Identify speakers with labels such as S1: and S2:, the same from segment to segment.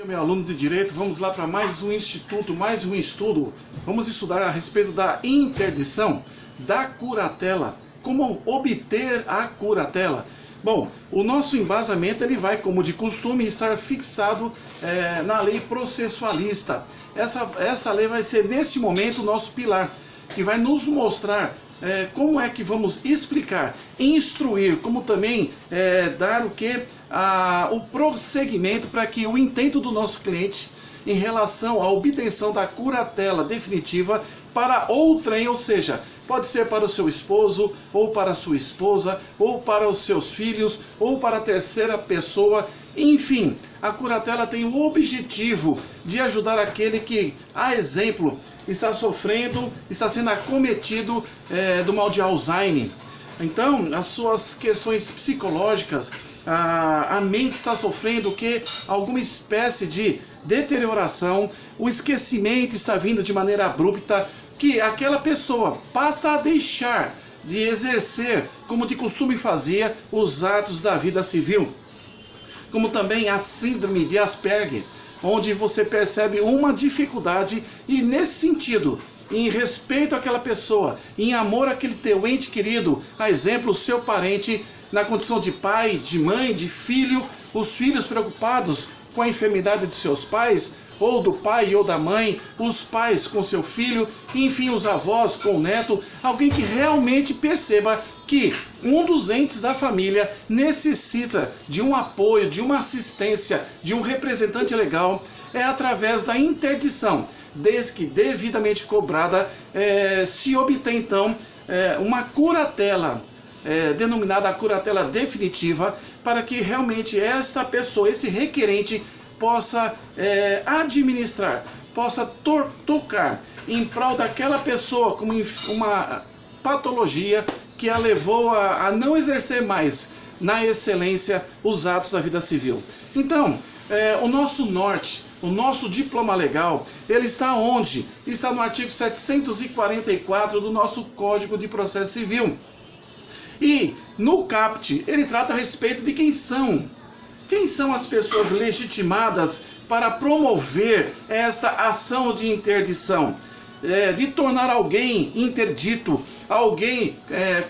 S1: Meu aluno de Direito, vamos lá para mais um instituto, mais um estudo. Vamos estudar a respeito da interdição, da curatela, como obter a curatela. Bom, o nosso embasamento ele vai, como de costume, estar fixado na lei processualista. Essa lei vai ser, neste momento, o nosso pilar, que vai nos mostrar como é que vamos explicar, instruir, como também dar o prosseguimento para que o intento do nosso cliente em relação à obtenção da curatela definitiva para outrem, ou seja, pode ser para o seu esposo, ou para a sua esposa, ou para os seus filhos, ou para a terceira pessoa. Enfim, a curatela tem o objetivo de ajudar aquele que, a exemplo, está sofrendo, está sendo acometido do mal de Alzheimer. Então, as suas questões psicológicas, a mente está sofrendo alguma espécie de deterioração, o esquecimento está vindo de maneira abrupta, que aquela pessoa passa a deixar de exercer, como de costume fazia, os atos da vida civil. Como também a síndrome de Asperger, onde você percebe uma dificuldade e, nesse sentido, em respeito àquela pessoa, em amor àquele teu ente querido, a exemplo, o seu parente, na condição de pai, de mãe, de filho, os filhos preocupados com a enfermidade de seus pais, ou do pai ou da mãe, os pais com seu filho, enfim, os avós com o neto, alguém que realmente perceba que um dos entes da família necessita de um apoio, de uma assistência, de um representante legal, é através da interdição, desde que devidamente cobrada, se obtém então uma curatela, denominada a curatela definitiva, para que realmente esta pessoa, esse requerente, possa administrar, possa tocar em prol daquela pessoa como uma patologia que a levou a não exercer mais na excelência os atos da vida civil. Então, o nosso norte, o nosso diploma legal, ele está onde? Está no artigo 744 do nosso Código de Processo Civil. E no CAPT, ele trata a respeito de quem são as pessoas legitimadas para promover esta ação de interdição, de tornar alguém interdito, alguém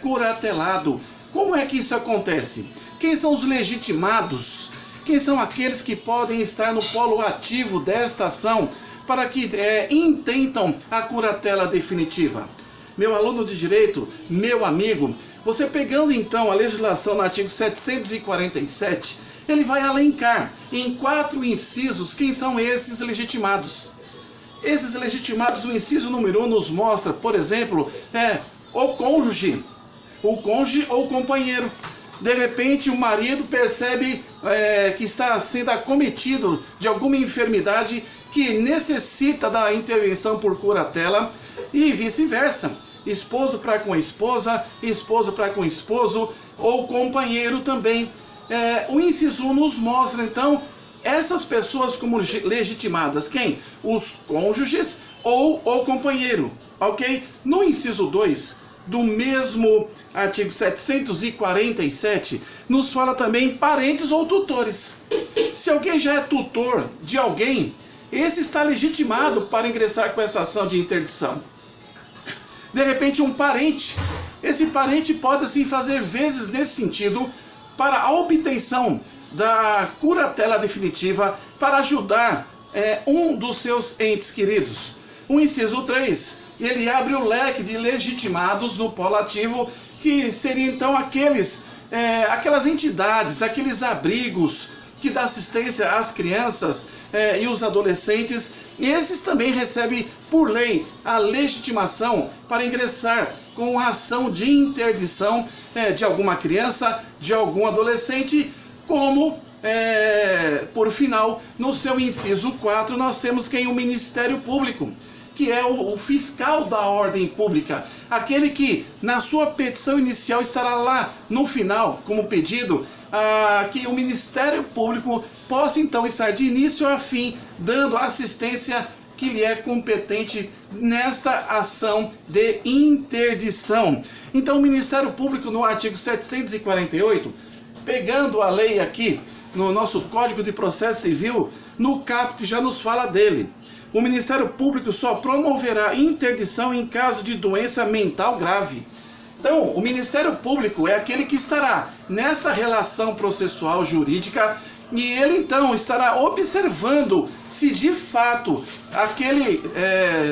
S1: curatelado. Como é que isso acontece? Quem são os legitimados? Quem são aqueles que podem estar no polo ativo desta ação para que intentam a curatela definitiva? Meu aluno de direito, meu amigo, você pegando então a legislação no artigo 747, ele vai alencar em 4 incisos quem são esses legitimados. Esses legitimados, o inciso número 1 nos mostra, por exemplo, o cônjuge ou companheiro. De repente o marido percebe que está sendo acometido de alguma enfermidade que necessita da intervenção por curatela e vice-versa. Esposo para com a esposa, esposo para com o esposo ou companheiro também. O inciso 1 nos mostra, então, essas pessoas como legitimadas. Quem? Os cônjuges ou o companheiro, ok? No inciso 2 do mesmo artigo 747, nos fala também parentes ou tutores. Se alguém já é tutor de alguém, esse está legitimado para ingressar com essa ação de interdição. De repente, um parente, esse parente pode assim fazer vezes nesse sentido para a obtenção da curatela definitiva, para ajudar um dos seus entes queridos. O inciso 3, ele abre o leque de legitimados no polo ativo, que seriam então aquelas entidades, aqueles abrigos que dão assistência às crianças e os adolescentes. E esses também recebem, por lei, a legitimação para ingressar com a ação de interdição de alguma criança, de algum adolescente, como, por final, no seu inciso 4, nós temos o Ministério Público, que é o fiscal da ordem pública, aquele que, na sua petição inicial, estará lá no final, como pedido, que o Ministério Público possa então estar de início a fim dando assistência que lhe é competente nesta ação de interdição. Então o Ministério Público, no artigo 748, pegando a lei aqui no nosso Código de Processo Civil, no caput já nos fala dele. O Ministério Público só promoverá interdição em caso de doença mental grave. Então, o Ministério Público é aquele que estará nessa relação processual jurídica e ele então estará observando se de fato aquele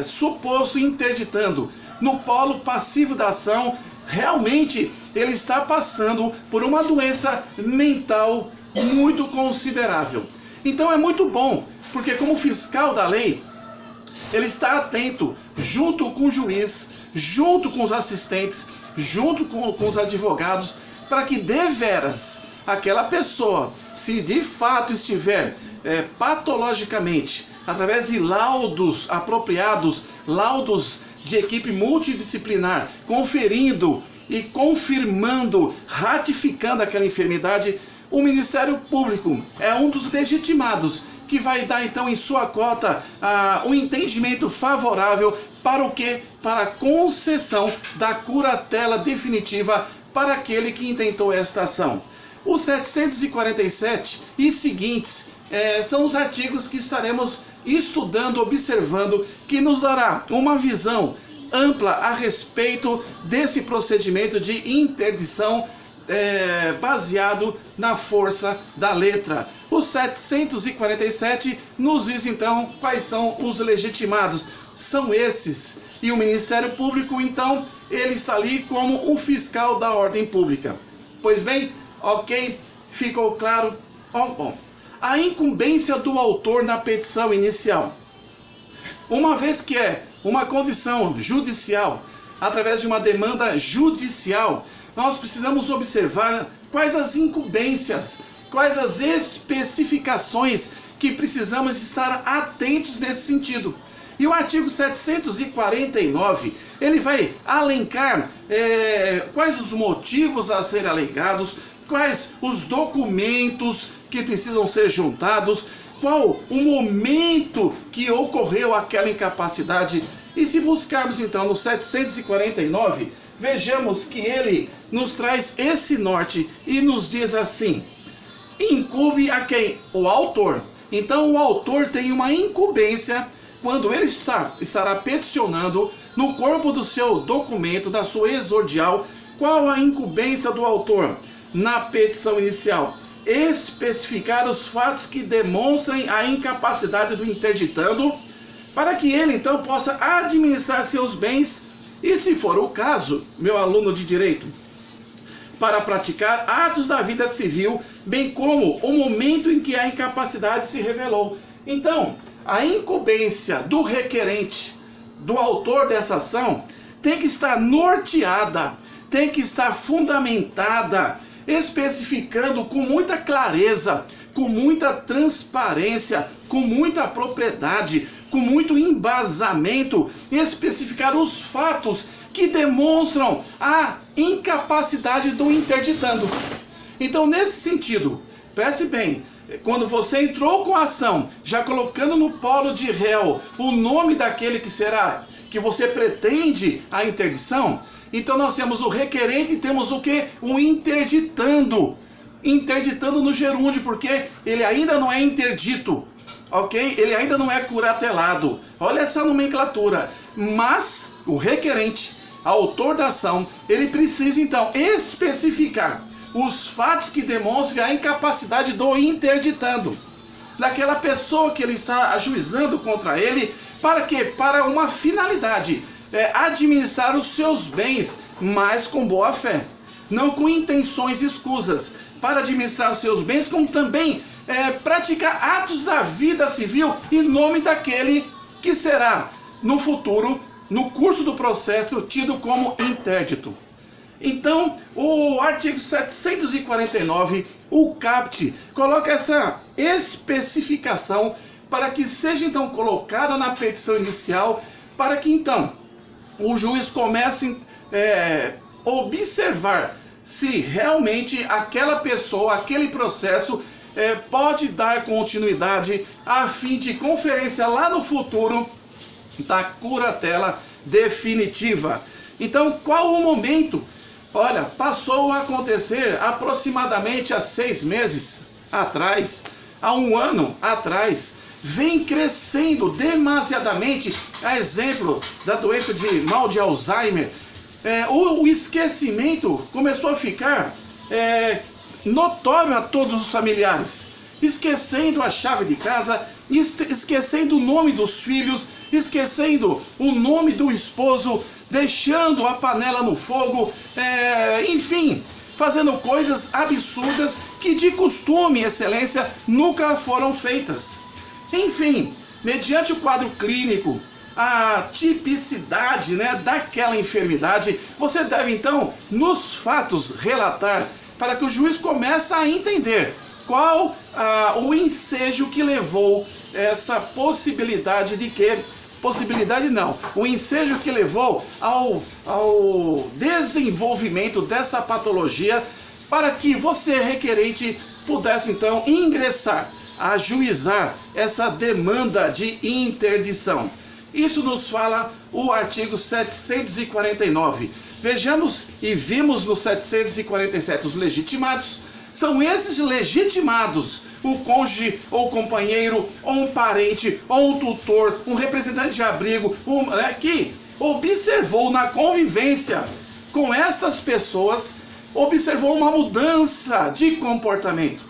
S1: suposto interditando no polo passivo da ação realmente ele está passando por uma doença mental muito considerável. Então é muito bom, porque como fiscal da lei, ele está atento junto com o juiz, junto com os assistentes, junto com os advogados, para que deveras aquela pessoa, se de fato estiver patologicamente, através de laudos apropriados, laudos de equipe multidisciplinar, conferindo e confirmando, ratificando aquela enfermidade, o Ministério Público é um dos legitimados que vai dar então em sua cota um entendimento favorável para o quê? Para a concessão da curatela definitiva para aquele que intentou esta ação. Os 747 e seguintes são os artigos que estaremos estudando, observando, que nos dará uma visão ampla a respeito desse procedimento de interdição baseado na força da letra. O 747 nos diz então quais são os legitimados. São esses. E o Ministério Público, então, ele está ali como um fiscal da ordem pública. Pois bem, ok? Ficou claro? Bom. A incumbência do autor na petição inicial. Uma vez que é uma condição judicial, através de uma demanda judicial, nós precisamos observar quais as incumbências, quais as especificações que precisamos estar atentos nesse sentido. E o artigo 749, ele vai alencar quais os motivos a serem alegados, quais os documentos que precisam ser juntados, qual o momento que ocorreu aquela incapacidade. E se buscarmos então no 749, vejamos que ele nos traz esse norte e nos diz assim: incumbe a quem? O autor. Então o autor tem uma incumbência quando ele estará peticionando no corpo do seu documento, da sua exordial. Qual a incumbência do autor na petição inicial? Especificar os fatos que demonstrem a incapacidade do interditando, para que ele então possa administrar seus bens e, se for o caso, meu aluno de direito, para praticar atos da vida civil, bem como o momento em que a incapacidade se revelou. Então, a incumbência do requerente, do autor dessa ação, tem que estar norteada, tem que estar fundamentada, especificando com muita clareza, com muita transparência, com muita propriedade, com muito embasamento, especificar os fatos que demonstram a incapacidade do interditando. Então, nesse sentido, preste bem, quando você entrou com a ação, já colocando no polo de réu o nome daquele que você pretende a interdição, então nós temos o requerente e temos o que? O interditando. Interditando no gerúndio, porque ele ainda não é interdito, ok? Ele ainda não é curatelado. Olha essa nomenclatura. Mas o requerente, autor da ação, ele precisa então especificar os fatos que demonstrem a incapacidade do interditando, daquela pessoa que ele está ajuizando contra ele. Para quê? Para uma finalidade, administrar os seus bens, mas com boa fé, não com intenções escusas, para administrar os seus bens, como também praticar atos da vida civil em nome daquele que será, no futuro, no curso do processo, tido como interdito. Então, o artigo 749, o caput, coloca essa especificação para que seja então colocada na petição inicial, para que então o juiz comece a observar se realmente aquela pessoa, aquele processo pode dar continuidade a fim de conferência lá no futuro da curatela definitiva. Então, qual o momento? Olha, passou a acontecer aproximadamente há 6 meses atrás, há um ano atrás, vem crescendo demasiadamente, a exemplo da doença de mal de Alzheimer. O esquecimento começou a ficar notório a todos os familiares, esquecendo a chave de casa, esquecendo o nome dos filhos, esquecendo o nome do esposo, deixando a panela no fogo, enfim, fazendo coisas absurdas que de costume e excelência nunca foram feitas. Enfim, mediante o quadro clínico, a tipicidade, daquela enfermidade, você deve então, nos fatos, relatar para que o juiz comece a entender qual o ensejo que levou essa possibilidade de que... Possibilidade não, o ensejo que levou ao desenvolvimento dessa patologia para que você, requerente, pudesse então ingressar, ajuizar essa demanda de interdição. Isso nos fala o artigo 749. Vejamos e vimos no 747 os legitimados. São esses legitimados, o cônjuge, ou companheiro, ou um parente, ou um tutor, um representante de abrigo, que observou na convivência com essas pessoas, observou uma mudança de comportamento,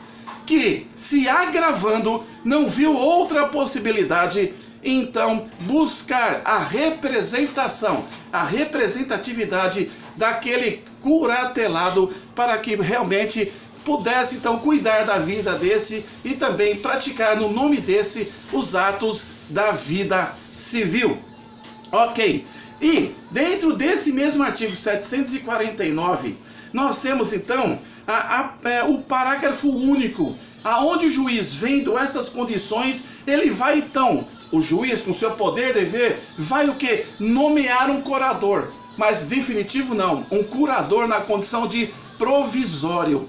S1: que, se agravando, não viu outra possibilidade, então buscar a representação, a representatividade daquele curatelado para que realmente pudesse então cuidar da vida desse e também praticar no nome desse os atos da vida civil. Ok, e dentro desse mesmo artigo 749, nós temos então o parágrafo único, aonde o juiz, vendo essas condições, ele vai então, o juiz com seu poder dever, vai o que? Nomear um curador, mas definitivo não, um curador na condição de provisório.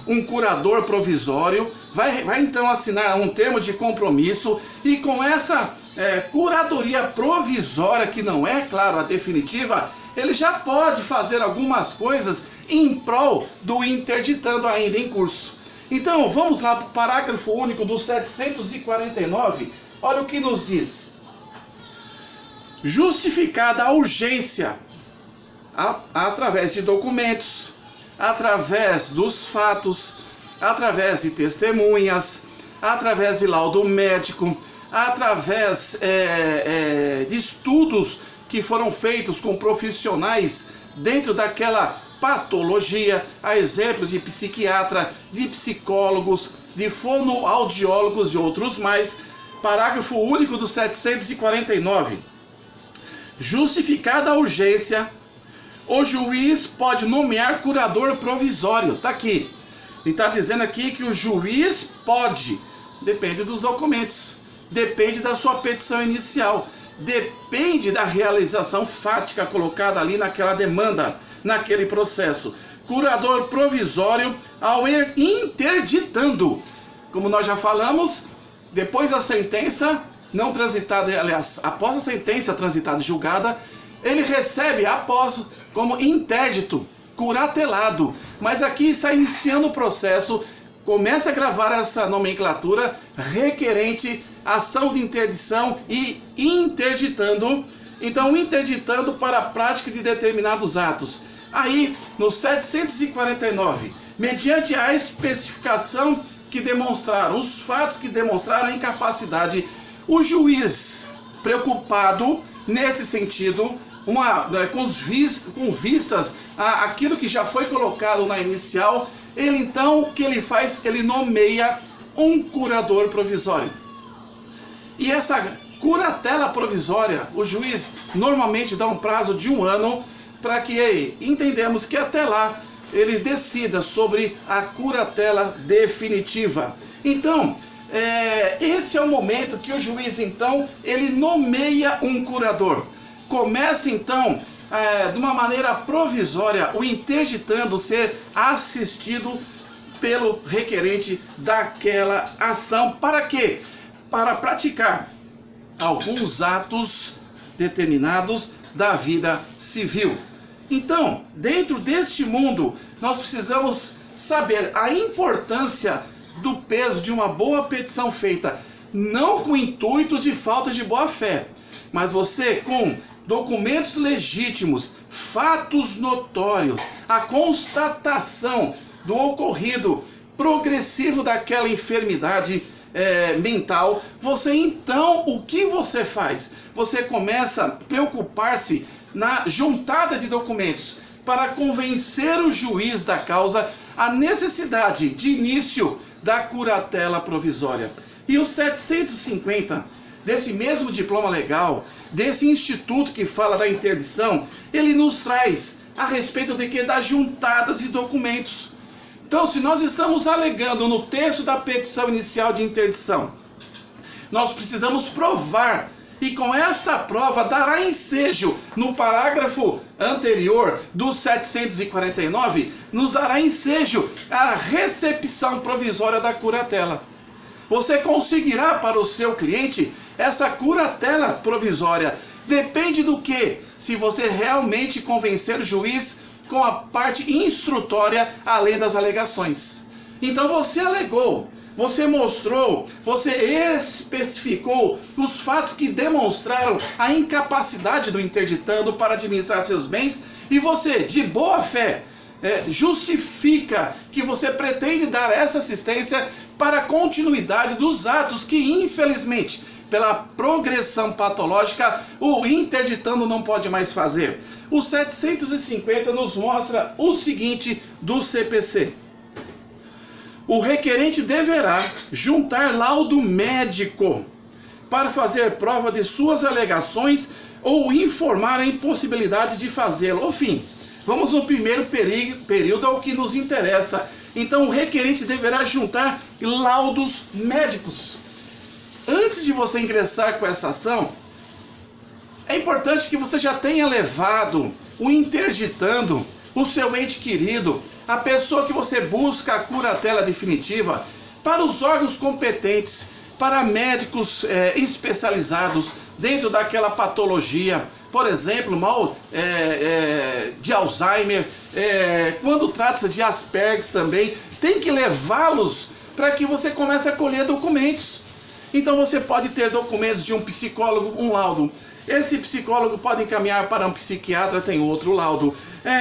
S1: Um curador provisório vai então assinar um termo de compromisso e com essa curadoria provisória, que não é, claro, a definitiva, ele já pode fazer algumas coisas em prol do interditando ainda em curso. Então, vamos lá para o parágrafo único do 749, olha o que nos diz. Justificada a urgência, através de documentos, através dos fatos, através de testemunhas, através de laudo médico, através de estudos que foram feitos com profissionais dentro daquela patologia, a exemplo de psiquiatra, de psicólogos, de fonoaudiólogos e outros mais. Parágrafo único do 749. Justificada a urgência, o juiz pode nomear curador provisório. Está aqui. Ele está dizendo aqui que o juiz pode. Depende dos documentos. Depende da sua petição inicial. Depende da realização fática colocada ali naquela demanda, naquele processo. Curador provisório ao ir interditando. Como nós já falamos, depois da sentença não transitada, aliás, após a sentença transitada e julgada, ele recebe após como interdito, curatelado. Mas aqui está iniciando o processo, começa a gravar essa nomenclatura requerente, ação de interdição e interditando. Então, interditando para a prática de determinados atos. Aí, no 749, mediante a especificação que demonstraram, os fatos que demonstraram a incapacidade, o juiz, preocupado nesse sentido, com vistas àquilo que já foi colocado na inicial, ele então, o que ele faz? Ele nomeia um curador provisório. E essa curatela provisória, o juiz normalmente dá um prazo de 1 ano para que entendemos que até lá ele decida sobre a curatela definitiva. Então, esse é o momento que o juiz então ele nomeia um curador. Começa então de uma maneira provisória o interditando ser assistido pelo requerente daquela ação. Para quê? Para praticar alguns atos determinados da vida civil. Então, dentro deste mundo, nós precisamos saber a importância do peso de uma boa petição feita, não com o intuito de falta de boa fé, mas você com documentos legítimos, fatos notórios, a constatação do ocorrido progressivo daquela enfermidade mental, você então, o que você faz? Você começa a preocupar-se na juntada de documentos para convencer o juiz da causa a necessidade de início da curatela provisória. E o 750 desse mesmo diploma legal, desse instituto que fala da interdição, ele nos traz a respeito de que? Das juntadas de documentos. Então, se nós estamos alegando no texto da petição inicial de interdição, nós precisamos provar, e com essa prova dará ensejo, no parágrafo anterior do 749, nos dará ensejo a recepção provisória da curatela. Você conseguirá para o seu cliente essa curatela provisória. Depende do que? Se você realmente convencer o juiz com a parte instrutória além das alegações. Então você alegou, você mostrou, você especificou os fatos que demonstraram a incapacidade do interditando para administrar seus bens, e você, de boa fé, justifica que você pretende dar essa assistência para a continuidade dos atos que, infelizmente, pela progressão patológica, o interditando não pode mais fazer. O 750 nos mostra o seguinte do CPC. O requerente deverá juntar laudo médico para fazer prova de suas alegações ou informar a impossibilidade de fazê-lo. Enfim, vamos no primeiro período ao que nos interessa. Então, o requerente deverá juntar laudos médicos. Antes de você ingressar com essa ação, é importante que você já tenha levado o interditando, o seu ente querido, a pessoa que você busca a curatela definitiva, para os órgãos competentes, para médicos especializados dentro daquela patologia, por exemplo, mal de Alzheimer, quando trata-se de Asperger também, tem que levá-los para que você comece a colher documentos. Então você pode ter documentos de um psicólogo, um laudo. Esse psicólogo pode encaminhar para um psiquiatra, tem outro laudo.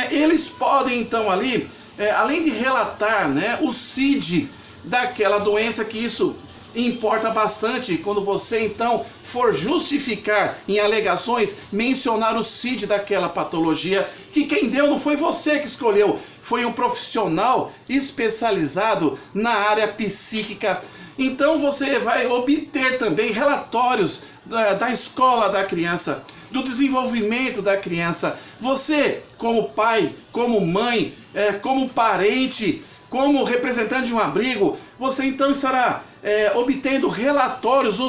S1: Eles podem então ali, além de relatar, né, o CID daquela doença, que isso importa bastante quando você então for justificar em alegações, mencionar o CID daquela patologia, que quem deu não foi você que escolheu, foi um profissional especializado na área psíquica. Então você vai obter também relatórios da escola da criança, do desenvolvimento da criança. Você, como pai, como mãe, como parente, como representante de um abrigo, você então estará obtendo relatórios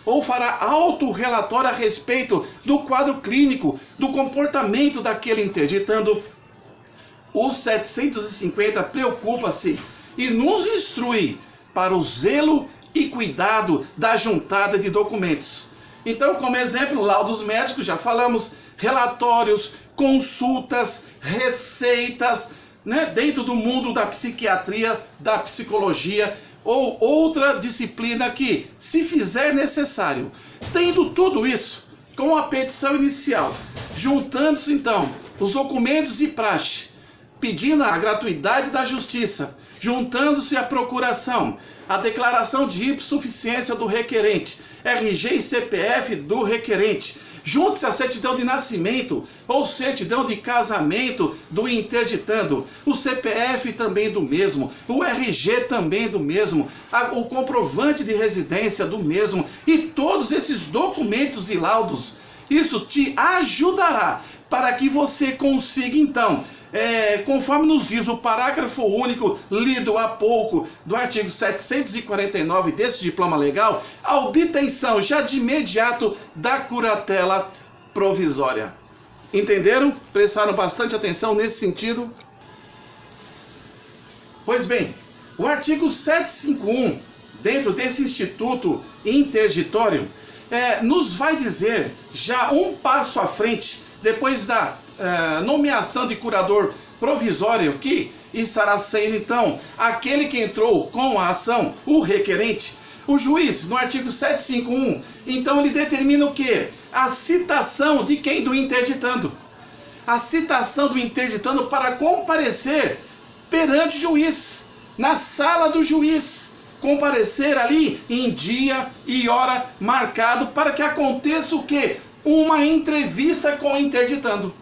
S1: ou fará autorrelatório a respeito do quadro clínico, do comportamento daquele interditando. O 750 preocupa-se e nos instrui para o zelo e cuidado da juntada de documentos. Então, como exemplo, laudos médicos, já falamos, relatórios, consultas, receitas, né, dentro do mundo da psiquiatria, da psicologia ou outra disciplina que, se fizer necessário, tendo tudo isso, com a petição inicial, juntando-se então os documentos de praxe, pedindo a gratuidade da justiça, juntando-se a procuração, a declaração de hipossuficiência do requerente, RG e CPF do requerente, junte-se a certidão de nascimento ou certidão de casamento do interditando, o CPF também do mesmo, o RG também do mesmo, o comprovante de residência do mesmo, e todos esses documentos e laudos, isso te ajudará para que você consiga então, conforme nos diz o parágrafo único lido há pouco do artigo 749 desse diploma legal, a obtenção já de imediato da curatela provisória. Entenderam? Prestaram bastante atenção nesse sentido? Pois bem, o artigo 751, dentro desse instituto interditório, nos vai dizer já um passo à frente, depois da nomeação de curador provisório, que estará sendo então aquele que entrou com a ação, o requerente. O juiz, no artigo 751, então ele determina o quê? A citação de quem? Do interditando. A citação do interditando para comparecer perante o juiz, na sala do juiz. Comparecer ali em dia e hora marcado para que aconteça o quê? Uma entrevista com o interditando.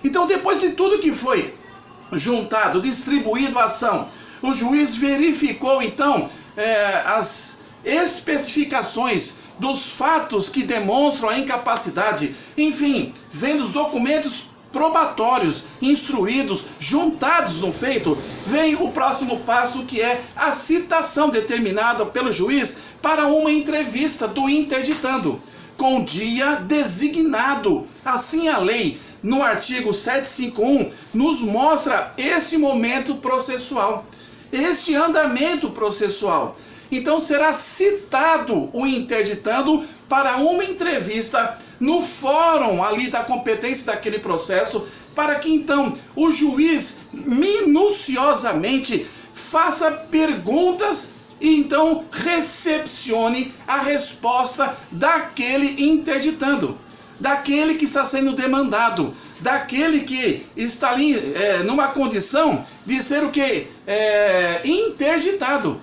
S1: Então, depois de tudo que foi juntado, distribuído a ação, o juiz verificou então as especificações dos fatos que demonstram a incapacidade, enfim, vendo os documentos probatórios, instruídos, juntados no feito, vem o próximo passo, que é a citação determinada pelo juiz para uma entrevista do interditando, com dia designado. Assim a lei, no artigo 751, nos mostra esse momento processual, este andamento processual. Então será citado o interditando para uma entrevista no fórum ali da competência daquele processo, para que então o juiz minuciosamente faça perguntas e então recepcione a resposta daquele interditando, daquele que está sendo demandado, daquele que está ali numa condição de ser o que? Interditado.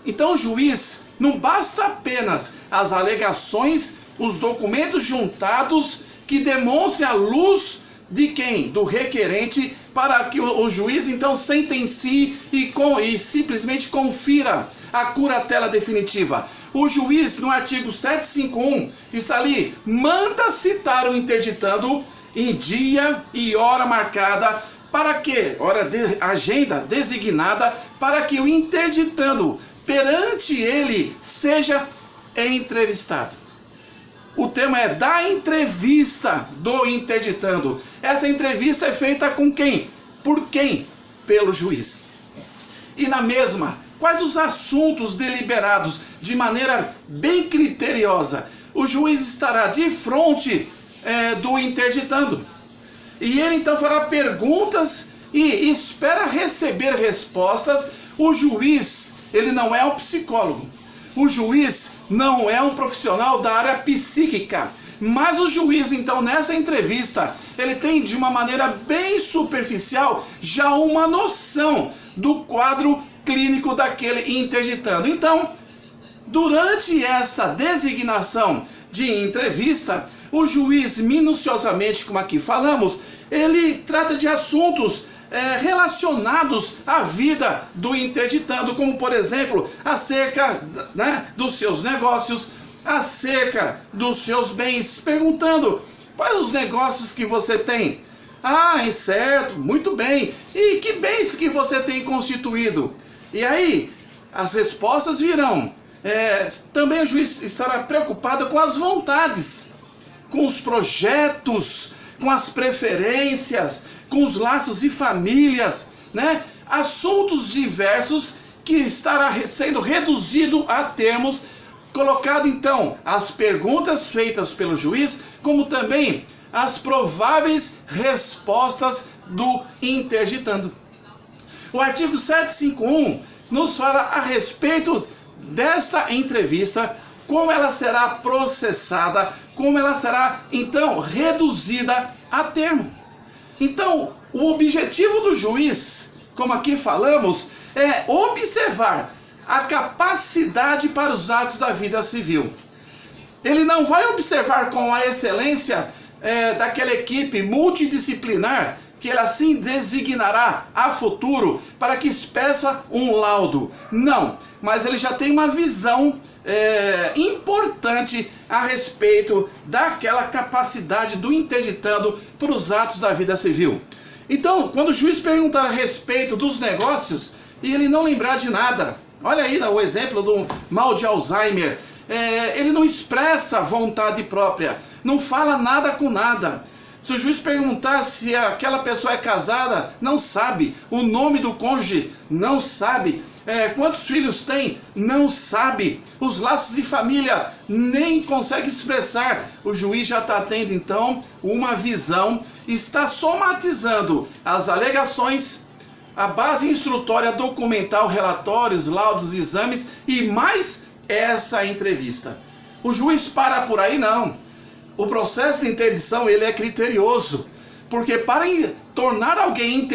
S1: Então o juiz não basta apenas as alegações, os documentos juntados que demonstrem a luz de quem? Do requerente, para que o juiz então sentencie e simplesmente confira a curatela definitiva. O juiz, no artigo 751, está ali, manda citar o interditando em dia e hora marcada, para que, agenda designada, para que o interditando perante ele seja entrevistado. O tema é da entrevista do interditando. Essa entrevista é feita com quem? Por quem? Pelo juiz. E na mesma, quais os assuntos deliberados de maneira bem criteriosa? O juiz estará de frente do interditando. E ele então fará perguntas e espera receber respostas. O juiz, ele não é um psicólogo. O juiz não é um profissional da área psíquica. Mas o juiz, então, nessa entrevista, ele tem de uma maneira bem superficial já uma noção do quadro clínico daquele interditando. Então, durante esta designação de entrevista, o juiz minuciosamente, como aqui falamos, ele trata de assuntos relacionados à vida do interditando, como por exemplo, acerca dos seus negócios, acerca dos seus bens, perguntando: quais os negócios que você tem? Ah, é certo, muito bem. E que bens que você tem constituído? E aí, as respostas virão. Também o juiz estará preocupado com as vontades, com os projetos, com as preferências, com os laços de famílias, assuntos diversos que estará sendo reduzido a termos, colocado então as perguntas feitas pelo juiz, como também as prováveis respostas do interditando. O artigo 751 nos fala a respeito dessa entrevista, como ela será processada, como ela será então reduzida a termo. Então, o objetivo do juiz, como aqui falamos, é observar a capacidade para os atos da vida civil. Ele não vai observar com a excelência daquela equipe multidisciplinar que ele assim designará a futuro para que expeça um laudo. Não, mas ele já tem uma visão importante a respeito daquela capacidade do interditando para os atos da vida civil. Então, quando o juiz perguntar a respeito dos negócios e ele não lembrar de nada, olha aí o exemplo do mal de Alzheimer, ele não expressa vontade própria, não fala nada com nada. Se o juiz perguntar se aquela pessoa é casada, não sabe. O nome do cônjuge, não sabe. Quantos filhos tem? Não sabe. Os laços de família, nem consegue expressar. O juiz já está tendo então uma visão, está somatizando as alegações, a base instrutória documental, relatórios, laudos, exames e mais essa entrevista. O juiz para por aí não. O processo de interdição ele é criterioso, porque para tornar alguém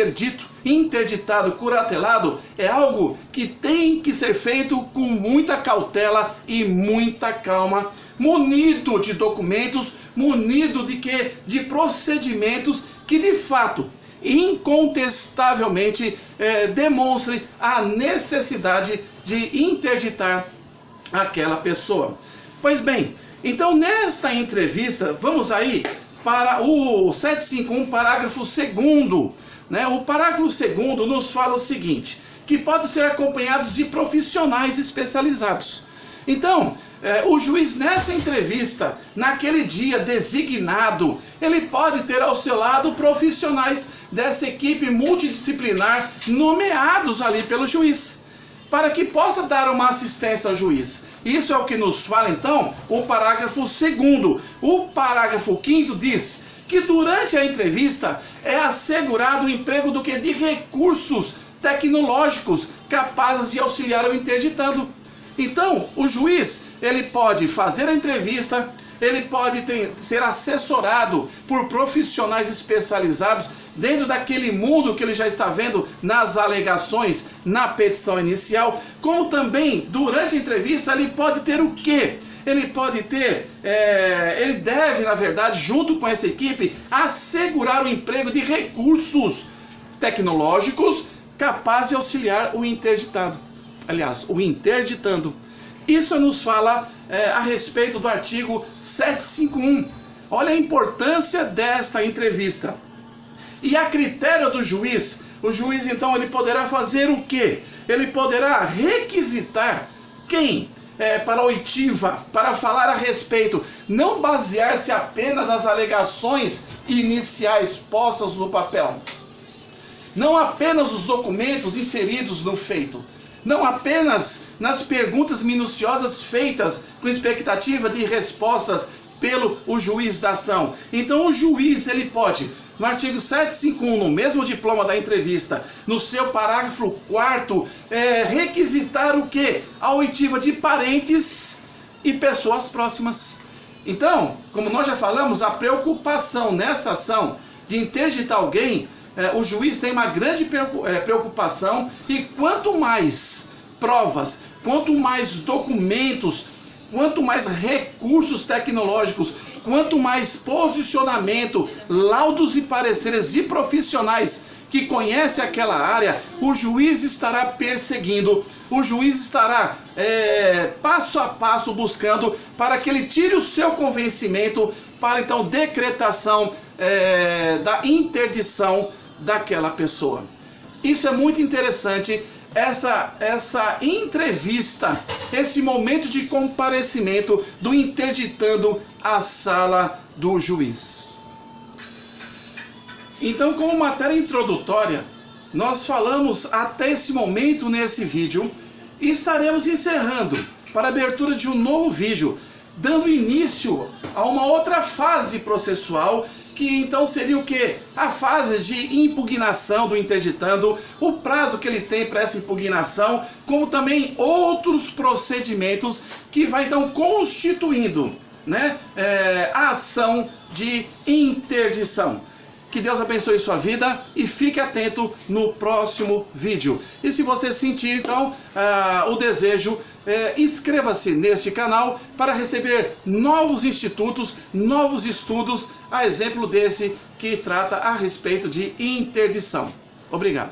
S1: interditado, curatelado, é algo que tem que ser feito com muita cautela e muita calma, munido de documentos, munido de procedimentos que de fato, incontestavelmente, demonstre a necessidade de interditar aquela pessoa. Pois bem, então nesta entrevista, vamos aí para o 751, parágrafo 2º, né? O parágrafo 2º nos fala o seguinte, que pode ser acompanhados de profissionais especializados. Então, o juiz nessa entrevista, naquele dia designado, ele pode ter ao seu lado profissionais dessa equipe multidisciplinar nomeados ali pelo juiz, para que possa dar uma assistência ao juiz. Isso é o que nos fala então o parágrafo 2º. O parágrafo 5º diz que durante a entrevista é assegurado o emprego de recursos tecnológicos capazes de auxiliar o interditando. Então, o juiz, ele pode fazer a entrevista, ele pode ser assessorado por profissionais especializados dentro daquele mundo que ele já está vendo nas alegações, na petição inicial, como também, durante a entrevista, ele pode ter o quê? Ele pode ter, ele deve, na verdade, junto com essa equipe, assegurar o emprego de recursos tecnológicos capazes de auxiliar o interditado. Aliás, o interditando. Isso nos fala a respeito do artigo 751. Olha a importância dessa entrevista. E a critério do juiz, o juiz então ele poderá fazer o quê? Ele poderá requisitar quem? Para a oitiva, para falar a respeito, não basear-se apenas nas alegações iniciais postas no papel. Não apenas os documentos inseridos no feito. Não apenas nas perguntas minuciosas feitas com expectativa de respostas pelo juiz da ação. Então o juiz ele pode, no artigo 751, no mesmo diploma da entrevista, no seu parágrafo 4º, requisitar o quê? A oitiva de parentes e pessoas próximas. Então, como nós já falamos, a preocupação nessa ação de interditar alguém, o juiz tem uma grande preocupação, e quanto mais provas, quanto mais documentos, quanto mais recursos tecnológicos, quanto mais posicionamento, laudos e pareceres de profissionais que conhecem aquela área, o juiz estará perseguindo, o juiz estará passo a passo buscando para que ele tire o seu convencimento para então decretação da interdição daquela pessoa. Isso é muito interessante, essa entrevista, esse momento de comparecimento do interditando à sala do juiz. Então, como matéria introdutória, nós falamos até esse momento nesse vídeo e estaremos encerrando para a abertura de um novo vídeo, dando início a uma outra fase processual, que então seria o quê? A fase de impugnação do interditando, o prazo que ele tem para essa impugnação, como também outros procedimentos que vai então constituindo, né, a ação de interdição. Que Deus abençoe sua vida e fique atento no próximo vídeo. E se você sentir então o desejo, inscreva-se neste canal para receber novos institutos, novos estudos, a exemplo desse que trata a respeito de interdição. Obrigado.